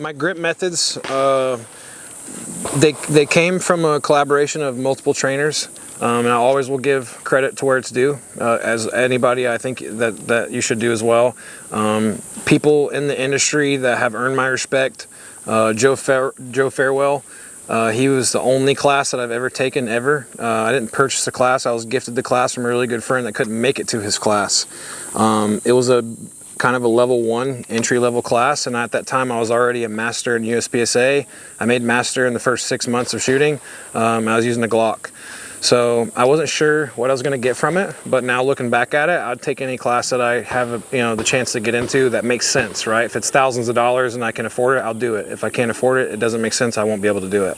my grip methods, they came from a collaboration of multiple trainers, and I always will give credit to where it's due, as anybody I think that you should do as well. People in the industry that have earned my respect, Joe Farewell. He was the only class that I've ever taken ever. I didn't purchase the class. I was gifted the class from a really good friend that couldn't make it to his class. It was a kind of a level 1 entry-level class, and at that time I was already a master in USPSA. I made master in the first 6 months of shooting. I was using a Glock. So I wasn't sure what I was going to get from it, but now looking back at it, I'd take any class that I have the chance to get into that makes sense, right? If it's thousands of dollars and I can afford it, I'll do it. If I can't afford it, it doesn't make sense, I won't be able to do it.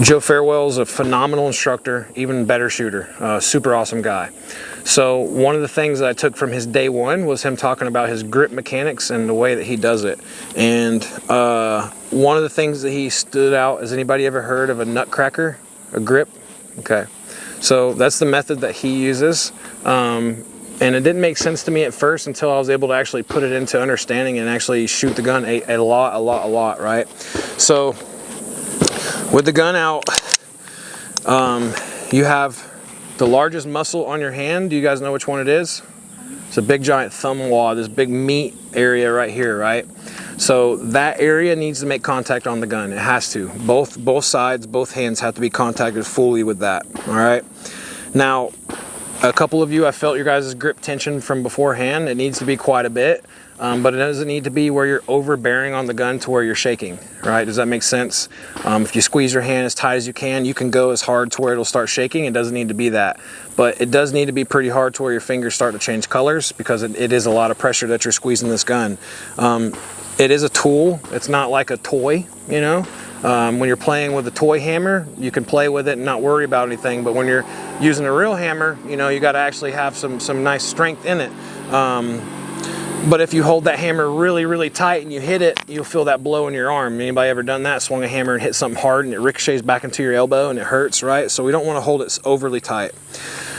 Joe Farewell's a phenomenal instructor, even better shooter, super awesome guy. So one of the things that I took from his day one was him talking about his grip mechanics and the way that he does it. And one of the things that he stood out, has anybody ever heard of a Nutcracker? A grip? Okay. So that's the method that he uses. And it didn't make sense to me at first until I was able to actually put it into understanding and actually shoot the gun a lot, right? So with the gun out, you have the largest muscle on your hand. Do you guys know which one it is? It's a big giant thumb wad, this big meat area right here, right? So that area needs to make contact on the gun. It has to. Both sides, both hands have to be contacted fully with that, all right? Now, a couple of you, I felt your guys' grip tension from beforehand. It needs to be quite a bit, but it doesn't need to be where you're overbearing on the gun to where you're shaking, right? Does that make sense? If you squeeze your hand as tight as you can go as hard to where it'll start shaking. It doesn't need to be that, but it does need to be pretty hard to where your fingers start to change colors, because it is a lot of pressure that you're squeezing this gun. It is a tool. It's not like a toy, you know? When you're playing with a toy hammer, you can play with it and not worry about anything. But when you're using a real hammer, you know, you got to actually have some nice strength in it. But if you hold that hammer really tight and you hit it, you'll feel that blow in your arm. Anybody ever done that? Swung a hammer and hit something hard and it ricochets back into your elbow and it hurts, right? So we don't want to hold it overly tight.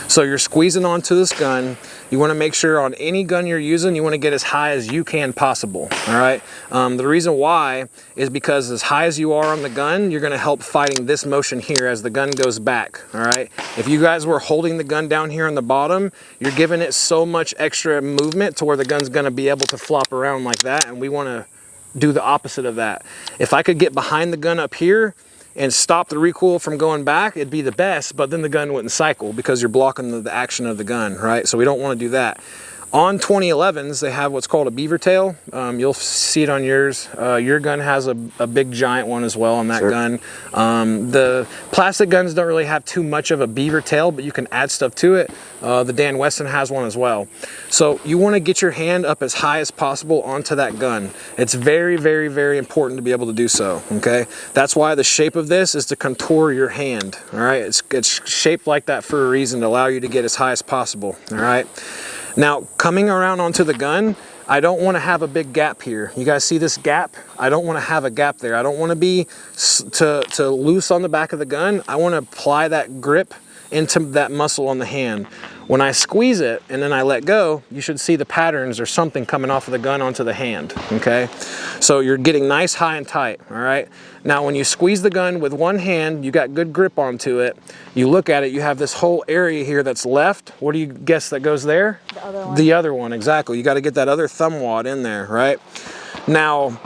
So you're squeezing onto this gun. You want to make sure on any gun you're using, you want to get as high as you can possible, all right? The reason why is because as high as you are on the gun, you're going to help fighting this motion here as the gun goes back, all right? If you guys were holding the gun down here on the bottom, you're giving it so much extra movement to where the gun's going to be able to flop around like that, and we want to do the opposite of that. If I could get behind the gun up here and stop the recoil from going back, it'd be the best, but then the gun wouldn't cycle because you're blocking the action of the gun, right? So we don't want to do that. On 2011s, they have what's called a beaver tail. You'll see it on yours. Your gun has a big giant one as well on that gun. The plastic guns don't really have too much of a beaver tail, but you can add stuff to it. The Dan Wesson has one as well. So you want to get your hand up as high as possible onto that gun. It's very important to be able to do so, okay? That's why the shape of this is to contour your hand, all right? It's shaped like that for a reason, to allow you to get as high as possible, all right? Now, coming around onto the gun, I don't want to have a big gap here. You guys see this gap? I don't want to have a gap there. I don't want to be to loose on the back of the gun. I want to apply that grip into that muscle on the hand. When I squeeze it and then I let go, you should see the patterns or something coming off of the gun onto the hand, okay? So you're getting nice, high, and tight, all right? Now, when you squeeze the gun with one hand, you got good grip onto it. You look at it, you have this whole area here that's left. What do you guess that goes there? The other one. The other one, exactly. You got to get that other thumb wad in there, right? Now,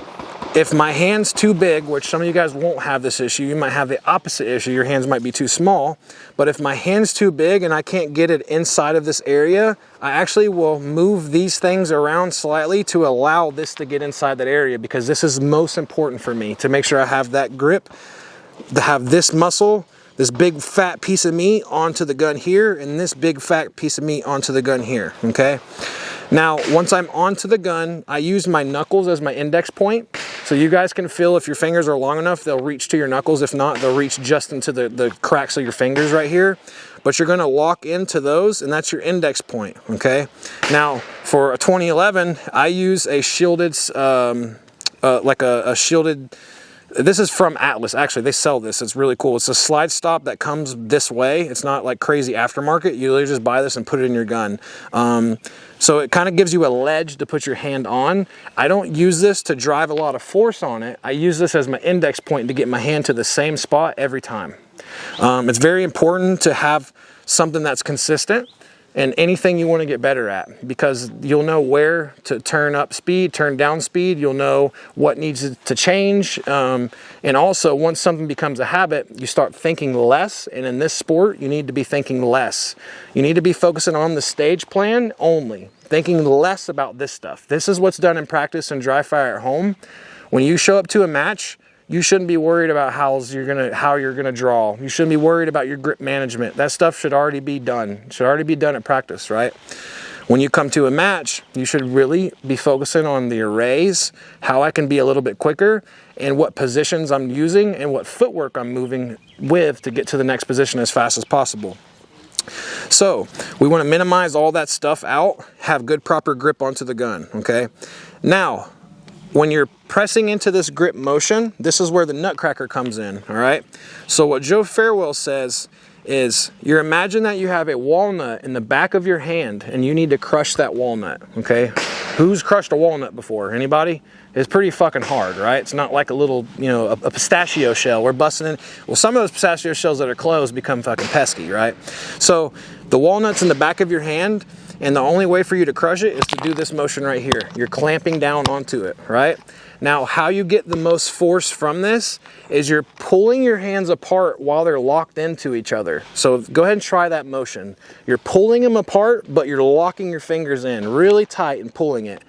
if my hand's too big, which some of you guys won't have this issue, you might have the opposite issue, your hands might be too small, but if my hand's too big and I can't get it inside of this area, I actually will move these things around slightly to allow this to get inside that area, because this is most important for me, to make sure I have that grip, to have this muscle, this big fat piece of meat onto the gun here, and this big fat piece of meat onto the gun here, okay? Now, once I'm onto the gun, I use my knuckles as my index point. So you guys can feel if your fingers are long enough, they'll reach to your knuckles. If not, they'll reach just into the cracks of your fingers right here. But you're gonna lock into those, and that's your index point, okay? Now, for a 2011, I use a shielded, like a shielded this is from Atlas. Actually, they sell this. It's really cool. It's a slide stop that comes this way. It's not like crazy aftermarket. You literally just buy this and put it in your gun. So it kind of gives you a ledge to put your hand on. I don't use this to drive a lot of force on it. I use this as my index point to get my hand to the same spot every time. It's very important to have something that's consistent and anything you want to get better at, because you'll know where to turn up speed, turn down speed. You'll know what needs to change. And also, once something becomes a habit, you start thinking less. And in this sport, you need to be thinking less. You need to be focusing on the stage plan only, thinking less about this stuff. This is what's done in practice and dry fire at home. When you show up to a match, you shouldn't be worried about how you're gonna draw. You shouldn't be worried about your grip management. That stuff should already be done. It should already be done at practice, right? When you come to a match, you should really be focusing on the arrays, how I can be a little bit quicker, and what positions I'm using and what footwork I'm moving with to get to the next position as fast as possible. So we want to minimize all that stuff out, have good proper grip onto the gun, okay? Now, when you're pressing into this grip motion, this is where the Nutcracker comes in, all right? So what Joe Farewell says is, you imagine that you have a walnut in the back of your hand and you need to crush that walnut, okay? Who's crushed a walnut before? Anybody? It's pretty fucking hard, right? It's not like a little, you know, a pistachio shell. We're busting in. Well, some of those pistachio shells that are closed become fucking pesky, right? So the walnut's in the back of your hand, and the only way for you to crush it is to do this motion right here. You're clamping down onto it, right? Now, how you get the most force from this is you're pulling your hands apart while they're locked into each other. So go ahead and try that motion. You're pulling them apart, but you're locking your fingers in really tight and pulling it.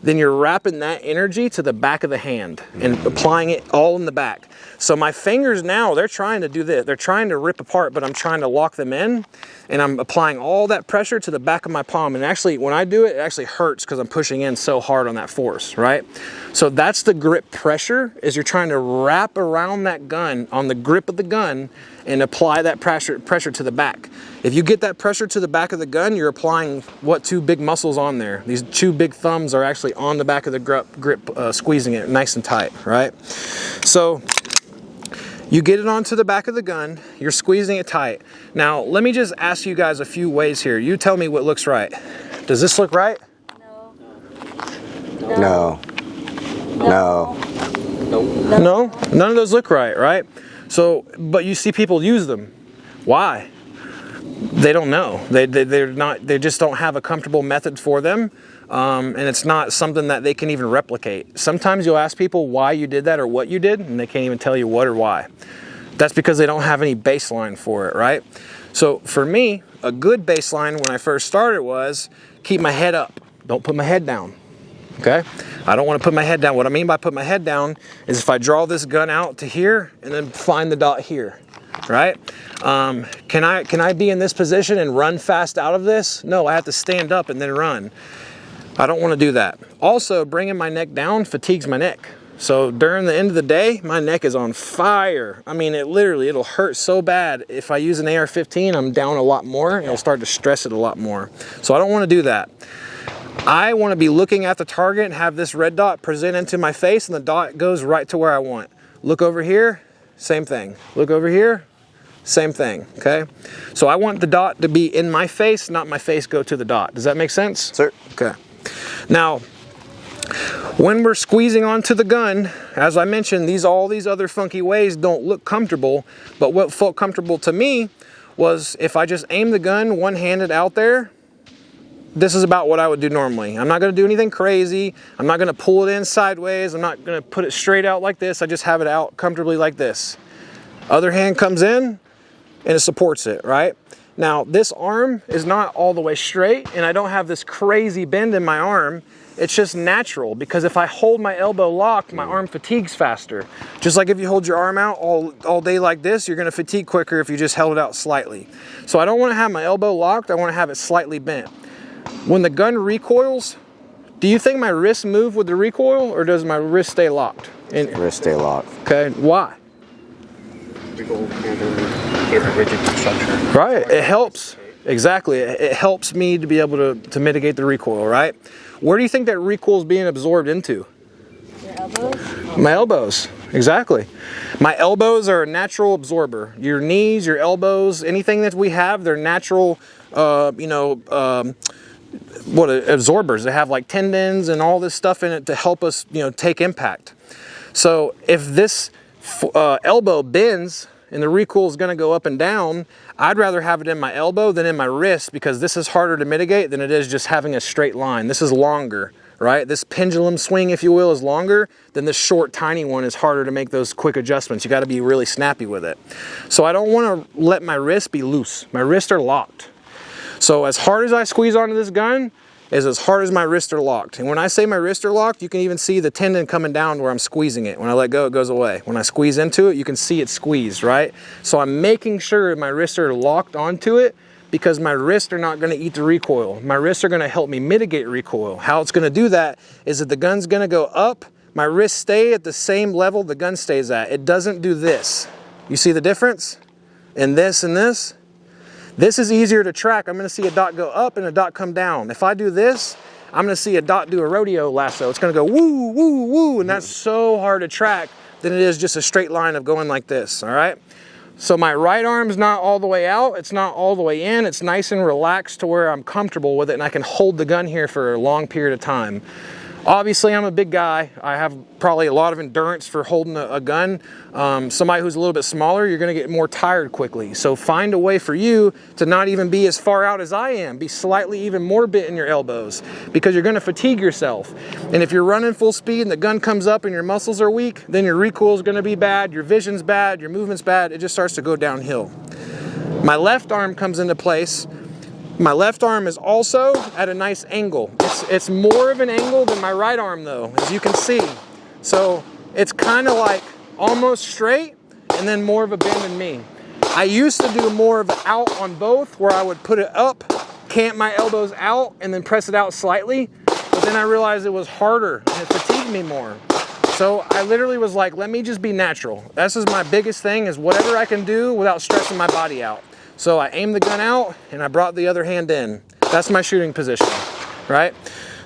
Then you're wrapping that energy to the back of the hand and applying it all in the back. So my fingers now, they're trying to do this. They're trying to rip apart, but I'm trying to lock them in, and I'm applying all that pressure to the back of my palm. And actually, when I do it, it actually hurts because I'm pushing in so hard on that force, right? So that's the grip pressure, is you're trying to wrap around that gun on the grip of the gun and apply that pressure to the back. If you get that pressure to the back of the gun, you're applying what two big muscles on there. These two big thumbs are actually on the back of the grip, squeezing it nice and tight, right? So you get it onto the back of the gun, you're squeezing it tight. Now, let me just ask you guys a few ways here. You tell me what looks right. Does this look right? No. No. No? None of those look right, right? So, but you see people use them. Why? They don't know. They just don't have a comfortable method for them. And it's not something that they can even replicate. Sometimes you'll ask people why you did that or what you did, and they can't even tell you what or why. That's because they don't have any baseline for it, right? So for me, a good baseline when I first started was keep my head up. Don't put my head down, okay? I don't want to put my head down. What I mean by put my head down is if I draw this gun out to here and then find the dot here, right? Can I be in this position and run fast out of this? No, I have to stand up and then run. I don't want to do that. Also, bringing my neck down fatigues my neck. So during the end of the day, my neck is on fire. I mean, it'll hurt so bad. If I use an AR-15, I'm down a lot more and it'll start to stress it a lot more. So I don't want to do that. I want to be looking at the target and have this red dot present into my face, and the dot goes right to where I want. Look over here, same thing. Look over here, same thing, okay? So I want the dot to be in my face, not my face go to the dot. Does that make sense? Sir. Okay. Now, when we're squeezing onto the gun, as I mentioned, all these other funky ways don't look comfortable, but what felt comfortable to me was if I just aim the gun one-handed out there, this is about what I would do normally. I'm not gonna do anything crazy. I'm not gonna pull it in sideways. I'm not gonna put it straight out like this. I just have it out comfortably like this. Other hand comes in and it supports it, right? Now, this arm is not all the way straight, and I don't have this crazy bend in my arm. It's just natural, because if I hold my elbow locked, my arm fatigues faster. Just like if you hold your arm out all day like this, you're gonna fatigue quicker if you just held it out slightly. So I don't wanna have my elbow locked, I wanna have it slightly bent. When the gun recoils, do you think my wrists move with the recoil, or does my wrist stay locked? Wrist stay locked. Okay, why? Rigid structure. Right, it helps. Exactly, it helps me to be able to mitigate the recoil, right? Where do you think that recoil is being absorbed into? Your elbows? My elbows. exactly. My elbows are a natural absorber. Your knees, your elbows, anything that we have, they're natural, absorbers. They have like tendons and all this stuff in it to help us, take impact. So if this elbow bends and the recoil is going to go up and down, I'd rather have it in my elbow than in my wrist, because this is harder to mitigate than it is just having a straight line. This is longer, right? This pendulum swing, if you will, is longer than this short, tiny one is harder to make those quick adjustments. You got to be really snappy with it. So I don't want to let my wrists be loose. My wrists are locked. So as hard as I squeeze onto this gun is as hard as my wrists are locked. And when I say my wrists are locked, you can even see the tendon coming down where I'm squeezing it. When I let go, it goes away. When I squeeze into it, you can see it squeezed, right? So I'm making sure my wrists are locked onto it, because my wrists are not going to eat the recoil. My wrists are going to help me mitigate recoil. How it's going to do that is that the gun's going to go up, my wrists stay at the same level the gun stays at. It doesn't do this. You see the difference in this and this? This is easier to track. I'm going to see a dot go up and a dot come down. If I do this, I'm going to see a dot do a rodeo lasso. It's going to go woo, woo, woo, and that's so hard to track than it is just a straight line of going like this, all right? So my right arm's not all the way out, it's not all the way in, it's nice and relaxed to where I'm comfortable with it and I can hold the gun here for a long period of time. Obviously, I'm a big guy. I have probably a lot of endurance for holding a gun. Somebody who's a little bit smaller, you're gonna get more tired quickly. So find a way for you to not even be as far out as I am. Be slightly even more bent in your elbows, because you're gonna fatigue yourself. And if you're running full speed and the gun comes up and your muscles are weak, then your recoil is gonna be bad, your vision's bad, your movement's bad. It just starts to go downhill. My left arm comes into place. My left arm is also at a nice angle. It's more of an angle than my right arm though, as you can see. So it's kind of like almost straight and then more of a bend in me. I used to do more of an out on both, where I would put it up, cant my elbows out, and then press it out slightly. But then I realized it was harder and it fatigued me more. So I literally was like, let me just be natural. This is my biggest thing, is whatever I can do without stressing my body out. So I aimed the gun out and I brought the other hand in. That's my shooting position, right?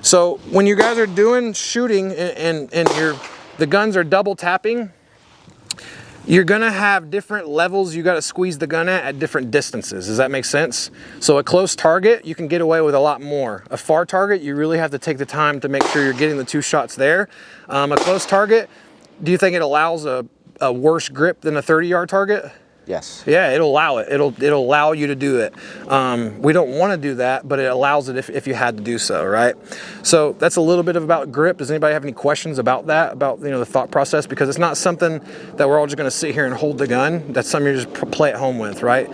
So when you guys are doing shooting and the guns are double tapping, you're gonna have different levels you gotta squeeze the gun at different distances. Does that make sense? So a close target, you can get away with a lot more. A far target, you really have to take the time to make sure you're getting the 2 shots there. A close target, do you think it allows a worse grip than a 30-yard target? Yes. Yeah, it'll allow it. It'll allow you to do it. We don't want to do that, but it allows it if you had to do so, right? So that's a little bit about grip. Does anybody have any questions about that, about the thought process? Because it's not something that we're all just going to sit here and hold the gun. That's something you just play at home with, right?